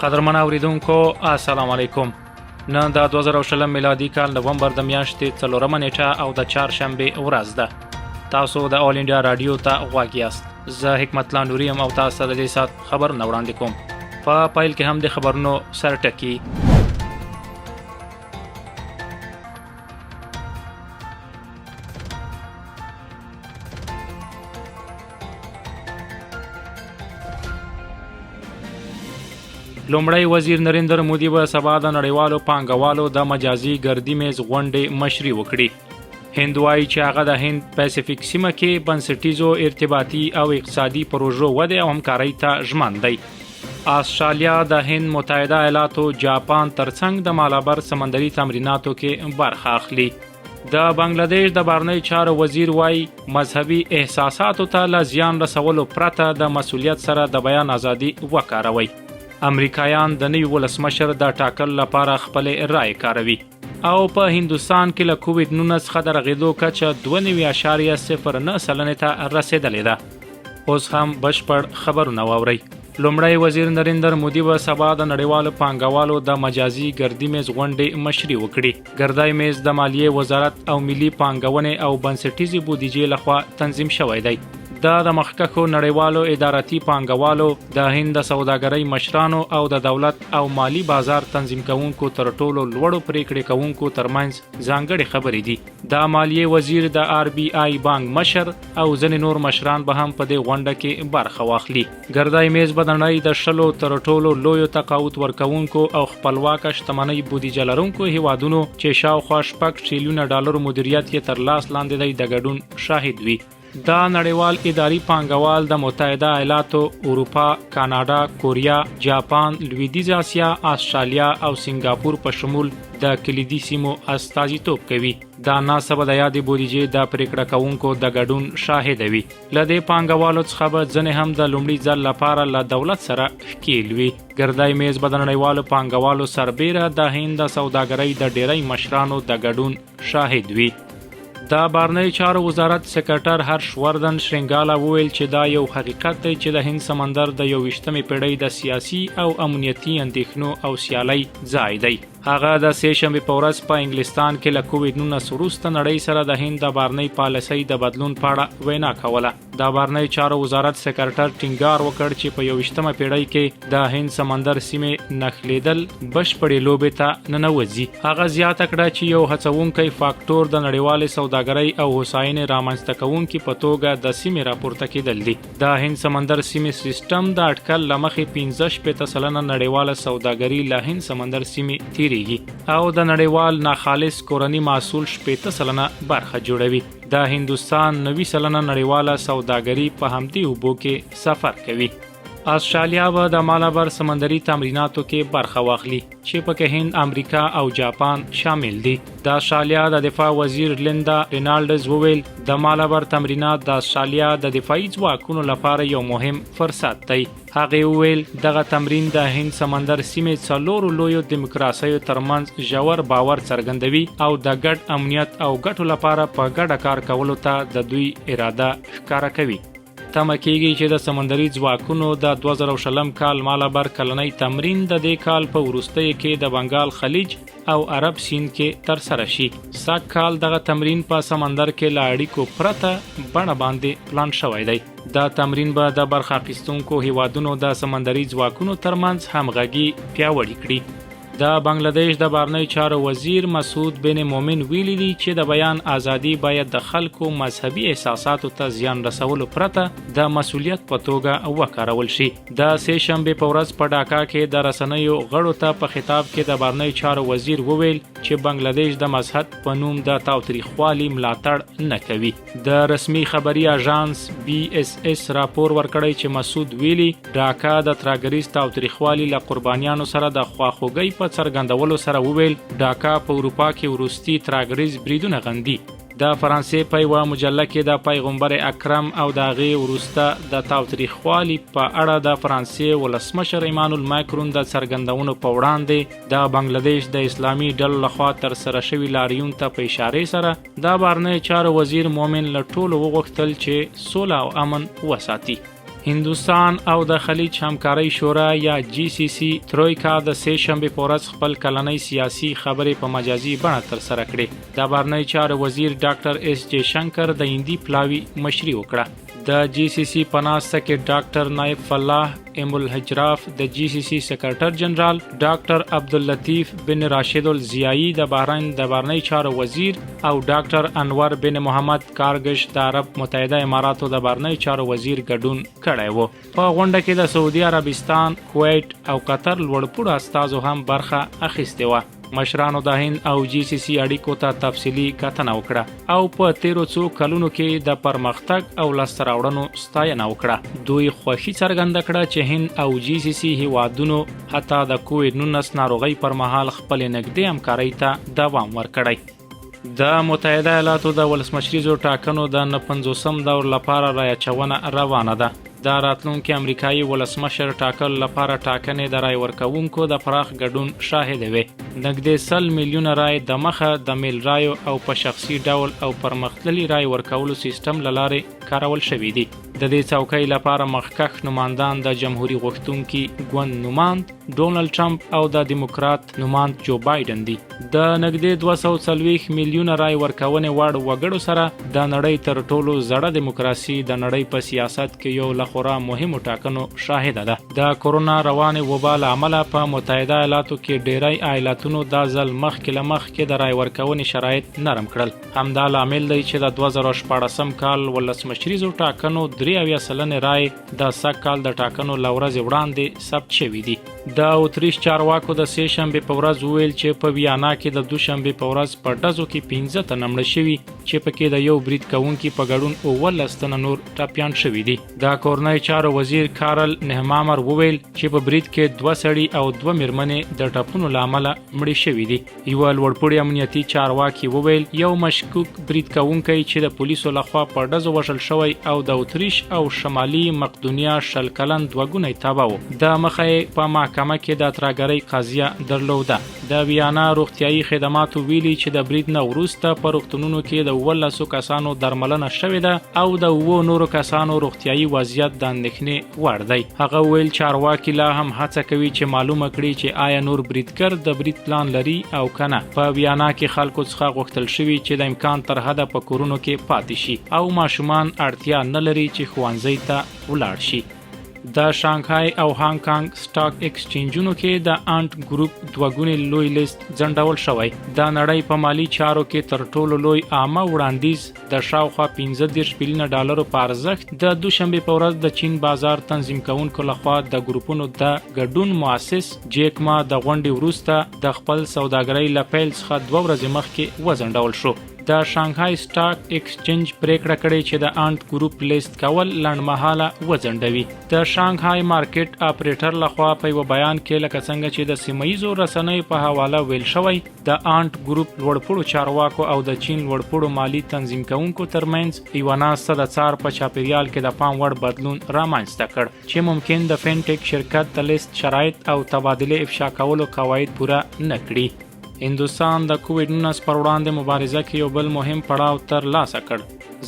قدرمن اوریدونکو السلام علیکم. نن د 2020 میلادي کال نومبر د میاشتې 4مه نیټه او د چهارشنبه ورځ ده. تاسو د اول انډیا رادیو ته غوږ یاست. زه حکمت الله نوري ام او تاسو د دې سات خبر نو وړاندې کوم. په پایل کې هم د خبرونو سرټکی. لومړی وزیر نریندر مودي به سبا د نړیوالو پانګوالو د مجازي ګردی میز غونډې مشري وکړي. هند وایي چې هغه د هند پیسفیک سیمه کې بنسټیزو ارتباطي او اقتصادي پروژو وده او همکارۍ ته ژمن دی. استرالیا د هند متحده ایالاتو جاپان ترڅنګ د مالابر سمندري تمریناتو کې برخه اخلي. د بنگلاديش د بهرنی چارو وزیر وایي مذهبي احساساتو ته له زیان رسولو پرته د مسؤلیت سره د بیان ازادي وکاروي. امریکایان د نوي ولسمشر د ټاکل لپاره خپل رائے کاروي او په هندستان کې له کووډ-19 څخه د رغېدو کچه 2.09% ته رسیدلې ده. اوس هم بشپړ خبرونه واورئ. لومړی وزیر نریندر مودي به سبا د نړیوالو پانګوالو د مجازي ګردی میز غونډې مشري وکړي. ګردی میز د مالیې وزارت او ملي پانګونې او بنسټیزي بودیجې لخوا تنظیم شوی دی. دا د مخکښو نړیوالو اداراتي پانګوالو د هند د سوداګرۍ مشرانو او د دولت او مالی بازار تنظیم کوونکو تر ټولو لوړو پریکړې کوونکو ترمنځ ځانګړي خبرې دي. د مالیې وزیر د RBI بانک مشر او ځینې نور مشران به هم په دې غونډه کې برخه واخلي. ګردی میز به د نړۍ د 10 تر ټولو لویو تقاعد ورکوونکو او خپلواک شتمنۍ بودیجه لرونکو هیوادونو چې شاوخوا $6 تریلیون مدیریت یې تر لاس لاندې دی د ګډون شاهد وي. دا نړیوال اداري پانګوال د متحده ایالاتو، اروپا، کاناډا، کوریا، جاپان، لویدیځ اسیا، استرالیا او سنگاپور په شمول د کلیدي سیمو استازیتوب کوي. دا ناسبه د یادې بودیجې د پریکړه کوونکو د ګډون شاهد وي. له دې پانګوالو څخه به ځنې هم د لومړي ځل لپاره له دولت سره ښکیل وي. ګردی میز به د نړیوالو پانګوالو سربیره د هند د سوداګرۍ د ډیری مشرانو د ګډون شاهد وي. د بهرنی چارو وزارت سکرټر هرش وردن شرینګالا وویل چې دا یو حقیقت دی چې د هند سمندر د 21مې پیړۍ د سیاسي او امنیتي اندېښنو او سیالۍ ځای دی. هغه د سهشنبه په ورځ په انګلستان کې له کووډ-19 وروسته نړۍ سره د هند د بهرنی پالیسۍ د بدلون په اړه وینا کوله. د بهرنی چارو وزارت سکرټر ټینګار وکړ چې په 21مه پیړۍ کې د هند سمندر سیمې نښلیدل بشپړې لوبې ته ننوځي. هغه زیاته کړه چې یو هڅونکی فاکټور د نړیوالې سوداګرۍ او هوساینې رامنځته کوونکي په توګه د سیمې راپورته کېدل دي. د هند سمندر سیمې سیستم د اټکل له مخې 15% نړیواله سوداګري له هند سمندر سیمې تیریږي او د نړیوال ناخالص کورني محصول 18% برخه جوړوي. د هندوستان 90% نړیواله سوداګري په همدې اوبو کې سفر کوي. استرالیا به د مالابر سمندري تمریناتو کې برخه واخلي چې پکې هند، امریکا او جاپان شامل دي. د استرالیا د دفاع وزیر لیندا رینالډز وویل د مالابر تمرینات د استرالیا د دفاعي ځواکونو لپاره یو مهم فرصت دی. هغه وویل دغه تمرین د هند سمندر سیمې څلورو لویو دیموکراسیو ترمنځ ژور باور څرګندوي او د ګډ امنیت او ګټو لپاره په ګډه کار کولو ته د دوی اراده ښکاره کوي. تمه کېږي چې د سمندري ځواکونو د 2020 کال مالابر کلنۍ تمرین د دې کال په وروستیو کې د بنګال خلیج او عرب سیند کې ترسره شي. سږ کال دغه تمرین په سمندر کې له اړیکو پرته بڼه باندې پلان شوی دی. دا تمرین به د برخه اخیستونکو هیوادونو د سمندري ځواکونو ترمنځ همغږي پیاوړې کړي. د بنگلاديش د بهرنی چارو وزیر مسعود بن مومن ویلي دي چې د بیان ازادي باید د خلکو مذهبي احساساتو ته زیان رسولو پرته د مسؤلیت په توګه وکارول شي. د سهشنبه په ورځ په ډاکا کې د رسنیو غړو ته په خطاب کې د بهرنی چارو وزیر وویل چې بنگلاديش د مذهب په نوم د تاوتریخوالي ملاتړ نه کوي. د رسمي خبري اژانس BSS راپور ورکړی چې مسعود ویلي ډاکا د تراګریز تاوتریخوالي له قربانیانو سره د خواخوږۍ په څرګندولو سره وویل ډاکا په اروپا کې وروستي تراګریز بریدونه غندي. د فرانسې په یوه مجله کې د پیغمبر اکرم او د هغې وروسته د تاوتریخوالي په اړه د فرانسې ولسمشر ایمانوئل ماکرون د څرګندونو په وړاندې د بنگلاديش د اسلامي ډلو لخوا ترسره شوي لاریون ته په اشارې سره د بهرنیو چارو وزیر مومن له ټولو وغوښتل چې سوله او امن وساتي. هندوستان او د خلیج همکارۍ شورا یا GCC ترویکا د سه شنبه په ورځ خپل کلنۍ سیاسي خبرې په مجازي بڼه ترسره کړې. د بهرنیو چارو وزیر ډاکټر اس جے شنکر د هندي پلاوي مشري وکړه. د GCC په ناسته کې ډاکټر نایب فلاح ام الحجراف، د GCC سکرټر جنرال ډاکټر عبداللطیف بن راشد الزیایی د بحرین د بهرنیو چارو وزیر او ډاکټر انور بن محمد کارګش د عرب متحده اماراتو د بهرنیو چارو وزیر ګډون کړی و. په غونډه کې د سعودي عربستان، کویت او قطر لوړپوړو استازو هم برخه اخیستې وه. مشرانو د هند او GCC اړیکو ته تفصیلي کتنه وکړه او په تیرو څو کلونو کې د پرمختګ او لاسته راوړنو ستاینه وکړه. دوی خوښي څرګنده کړه چې هند او GCC هیوادونو حتی د کووډ-19 ناروغۍ پر مهال خپلې نږدې همکارۍ ته دوام ورکړی. د متحده ایالاتو د ولسمشریزو ټاکنو د 50م دور لپاره رایچونه روانه ده. د راتلونکي امریکایي ولسمشر ټاکلو لپاره ټاکنې د رای ورکوونکو د پراخ ګډون شاهد وي. نږدې 100 میلیونه رای د مخه د میل رایو او په شخصي ډول او پرمختللي رای ورکولو سیستم له لارې کارول شوي دي. د دې څوکۍ لپاره مخکښ نمایندان د جمهوریت غوښتونکي ګوند نوماند ډونالد ټرمپ او د دیموکرات نوماند جو بایدن دي. د نږدې 240 میلیونه رای ورکونې وړ وګړو سره د نړۍ تر ټولو زړه دیموکراسي د نړۍ په سیاست کې یو له خورا مهمو ټاکنو شاهده ده. د کورونا روانې وبا له امله په متحده ایالاتو کې ډیری ایالتونو دا ځل مخکې له مخکې د رای ورکونې شرایط نرم کړل. همدا لامل دی چې د 2014 کال ولسمشریزو ټاکنو 83% رای د سږ کال د ټاکنو له ورځې وړاندې ثبت شوي دي. د اتریش چارواکو د سه شنبې په ورځ وویل چې په ویانا کې د دوشنبې په ورځ په ډزو کې 15 تنه مړه شوي چې پکې د یو برید کوونکي په ګډون 19 تنه نور ټپیان شوي دي. د کورنۍ چارو وزیر کارل نهمامر وویل چې په برید کې 2 سړي او 2 میرمنې د ټپونو له امله مړې شوي دي. یو لوړپوړي امنیتي چارواکي وویل یو مشکوک برید کوونکی چې د پولیسو لخوا په ډزو وژل شوی او د اتریش او شمالي مقدونیا 20 کلن دوګونی تابع و. د مخې په محکمه کې د تراګرۍ قضیه درلوده. د ویانا روغتیايي خدماتو ویلي چې د برید نه وروسته په روغتونونو کې د 19 کسانو درملنه شوې ده او د 9 نورو کسانو روغتیايي وضعیت د اندېښنې وړ دی. هغه ویل چارواکي لا هم هڅه کوي چې معلومه کړي چې آیا نور بریدګر د برید پلان لري او کنه. په ویانا کې خلکو څخه غوښتل شوي چې د امکان تر حده په کورونو کې پاتې شي او ماشومان اړتیا نه لري چې ښوونځي ته ولاړ شي. د شانګهای او هانګ کانګ سټاک ایکسچینجونو کې د انټ ګروپ دوګونی لوی لیست ځنډول شوی. د نړۍ په مالی چارو کې تر ټولو لوی عامه وړاندیز د شاوخوا 15 بلین ډالرو په ارزښت د دوشنبې په ورځ د چین بازار تنظیم کوونکو لخوا د ګروپونو د ګډون مؤسس جیک ما د غونډې وروسته د خپل سوداګرۍ له پیل څخه 2 ورځې مخکې وځنډول شو. د شانګهای سټاک ایکسچینج پریکړه کړې چې د انټ ګروپ لیست کول لنډمهاله وځنډوي. د شانګهای مارکیټ اپریټر لخوا په یو بیان کې لکه څنګه چې د سیمایي رسنیو په حواله ویل شوی د انټ ګروپ لوړپوړو چارواکو او د چین لوړپوړو مالی تنظیم کوونکو ترمنځ یو ناسته د څار په چاپیریال کې د پام وړ بدلون رامنځته کړ چې ممکن د فینټیک شرکت د لیست شرایط او تبادله افشا کولو قواعد پوره نه کړي. هندوستان د کووډ-19 پر وړاندې مبارزه کې یو بل مهم پړاو تر لاسه کړ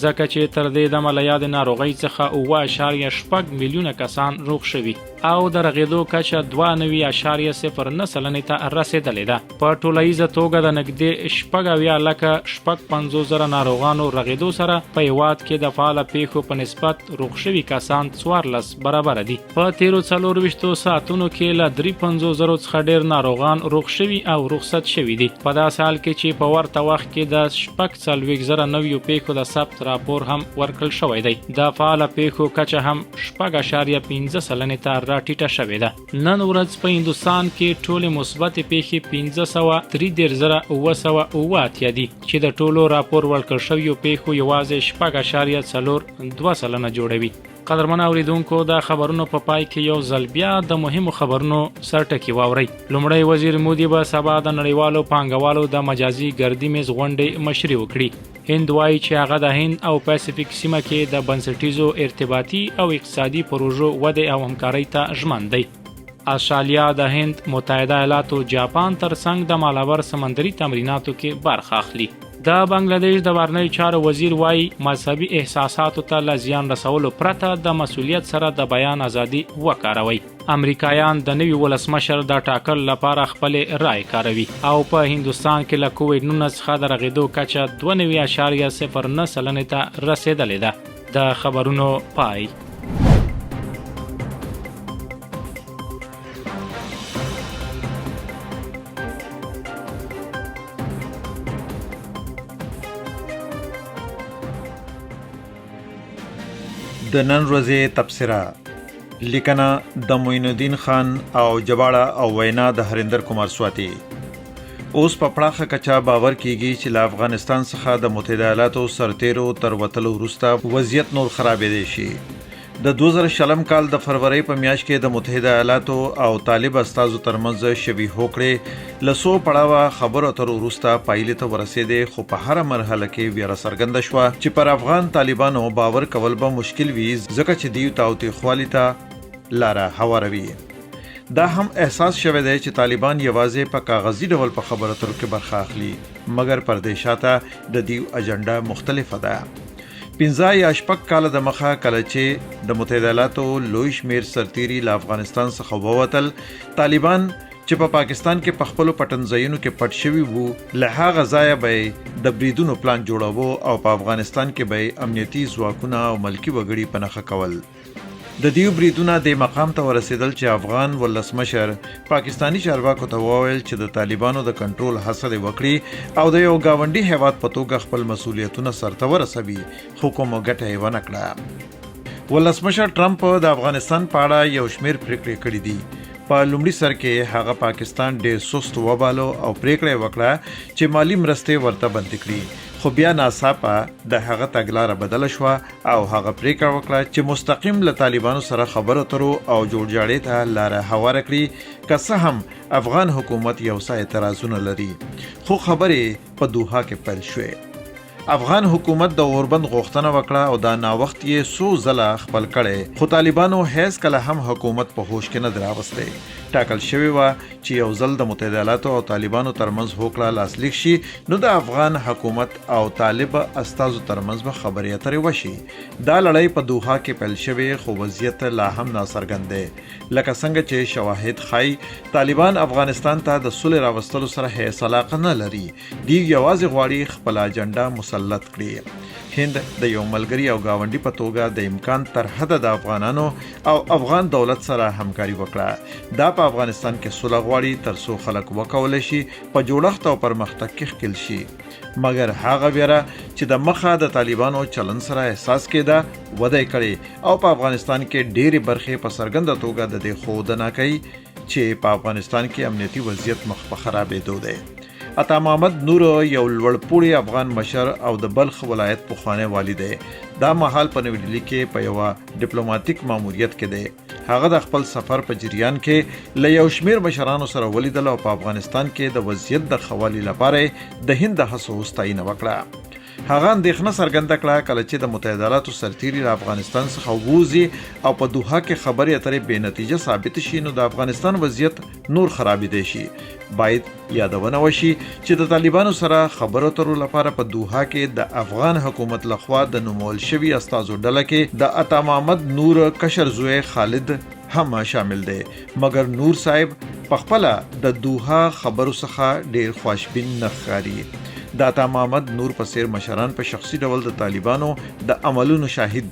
ځکه چې تر دې دمه له یادې ناروغۍ څخه 9.6 میلیونه کسان روغ شوي او د رغېدو کچه 2.09 سلنې ته رسېدلې ده. په ټولیزه توګه د نږدې 6.50 ناروغانو رغېدو سره په هیواد کې د فعاله پیښو په نسبت روغ شوي کسان 14 برابره دي. په تیرو 24 ساعتونو کې له 53,000 څخه ډېر ناروغان روغ شوي او رخصت شوي دي. په داسې حال کې چې په ورته وخت کې د 40,000 نویو پیښو د ثبت راپور هم ورکړل شوی دی. د فعاله پیښو کچه هم 6.5 سلنې ته راټیټه شوې ده. نن ورځ په هندوستان کې ټولې مثبتې پیښې 533,908 دي چې د ټولو راپور ورکړل شویو پیښو یوازې 6.02 سلنه جوړوي. قدرمن اوریدونکو د خبرونو په پای کې یو ځل بیا د مهمو خبرونو سرټکی واورئ. لومړی وزیر مودي به سبا د نړیوالو پانګوالو د مجازي ګردي میز غونډې مشري وکړي. هند وایي چې هغه د هند او پاسفیک سیمه کې د بنسټیزو ارتباطي او اقتصادي پروژو ودې او همکارۍ ته ژمن دی. استرالیا د هند، متحده ایالاتو، جاپان ترڅنګ د مالابر سمندري تمریناتو کې برخه اخلي. د بنگلاديش د بهرنیو چارو وزیر وایي مذهبي احساساتو ته له زیان رسولو پرته د مسؤلیت سره د بیان ازادي وکاروي. امریکایان د نوي ولسمشر د ټاکلو لپاره خپل رای کاروي او په هندوستان کې له کووډ-19 څخه د رغېدو کچه 2.09% ته رسیدلې ده. د خبرونو پای. د نن ورځې تبصره لیکنه د معین الدین خان او جباړه او وینا د هریندر کمار سواتی. اوس په پړاخه کچا باور کیږي چې له افغانستان څخه د متحده ایالاتو سرتیرو تر وتلو وروسته وضعیت نور خرابېدی شي. د 2000 کال د فروری په میاشت کې د متحده ایالاتو او طالب استازو ترمنځ شوي هوکړې لسو پړاوه خبرو تر وروسته پایلې ته ورسېدې، خو په هر مرحله کې ویره څرګنده شوه چې پر افغان طالبانو باور کول به مشکل وي، ځکه چې دوی تاوتریخوالي ته لاره هواروي. دا هم احساس شوی دی چې طالبان یوازې په کاغذي ډول په خبرو اترو کې برخه اخلي، مګر پردیشاته د دیو اجنډا مختلفه ده. 15 یا 6 کاله د مخه کله چې د متحده ایالاتو لوی شمیر سرتیري له افغانستان څخه ووتل، طالبان چې په پاکستان کې په خپلو پټنځایونو کې پټ شوي وو، له هغه ځایه به د بریدونو پلان جوړاوه او په افغانستان کې به امنیتي ځواکونه او ملکي وګړي په نښه کول. د دیو بریدونه د مقام ته ورسېدل چې افغان ولسمشر پاکستانی چارواکو ته وویل چې د طالبانو د کنټرول هڅه وکړي او د یو گاونډي هیواد په توګه خپل مسؤلیتونه سرته ورسوي، خو کومه ګټه یې ونه کړه. ولسمشر ټرمپ د افغانستان په اړه یو شمیر پریکړې کړې دي. په لومړي سر کې هغه پاکستان ډېر سست وبالو او پریکړه وکړه چې مالی مرستې ورته بند کړي، خو بیا ناڅاپه د هغه تګلاره بدله شوه او هغه پریکړه وکړه چې مستقیم له طالبانو سره خبرو اترو او جوړجاړي ته لاره هواره کړي، که څه هم افغان حکومت یو څه اعتراضونه لري، خو خبرې په دوحه کې پیل شوې. افغان حکومت د اوربند غوښتنه وکړه او دا ناوخت یې څو ځله خپل کړي، خو طالبانو هیڅ کله هم حکومت په هوش کې نه راوستی. ټاکل شوی و چې یو ځل د متحده ایالاتو او طالبانو ترمنځ هوکړه لاسلیک شي، نو د افغان حکومت او طالب استازو ترمنځ به خبرې اترې وشي. دا لړۍ په دوحه کې پیل شوې، خو وضعیت لا هم ناڅرګند دی. لکه څنګه چې شواهد ښایي، طالبان افغانستان ته د سولې راوستلو سره هیڅ علاقه نه لري. دوی یوازې غواړي خپل اجنډا مسلط کړي. هند د یو ملګري او گاونډي په توګه د امکان تر حده د افغانانو او افغان دولت سره همکاري وکړه. دا په افغانستان کې صلح غواړي تر څو خلک وکولی شي په جوړښت او پرمختګ کې ښکیل شي، مګر هغه ویره چې د مخه د طالبانو چلن سره احساس کېده وده کړي او په افغانستان کې ډېرې برخې په څرګنده توګه د دې ښودنه کوي چې په افغانستان کې امنیتي وضعیت مخ په خرابېدو دی. عطا محمد نور یو لوړپوړی افغان مشر او د بلخ ولایت پخوانی والی دی. دا مهال په نوې ډیلي کې په یوه ډیپلوماټیک ماموریت کې دی. هغه د خپل سفر په جریان کې له یو شمیر مشرانو سره ولیدل او په افغانستان کې د وضعیت د ښه والي لپاره د هند د هڅو ستاینه وکړه. هغه اندېښنه څرګنده کړه کله چې د متحده ایالاتو سرتیري له افغانستان څخه ووځي او په دوحه کې خبرې اترې بې نتیجه ثابت شي، نو د افغانستان وضعیت نور خرابېدی شي. باید یادونه وشي چې د طالبانو سره خبرو اترو لپاره په دوحه کې د افغان حکومت لخوا د نومول شوي استازو ډله کې د عطا محمد نور کشر زوی خالد هم شامل دی، مګر نور صاحب په خپله د دوحه خبرو څخه ډیر خوشبین نه ښکاري. د عطا محمد نور په څیر مشران په شخصي ډول د طالبانو د عملونو شاهد دي.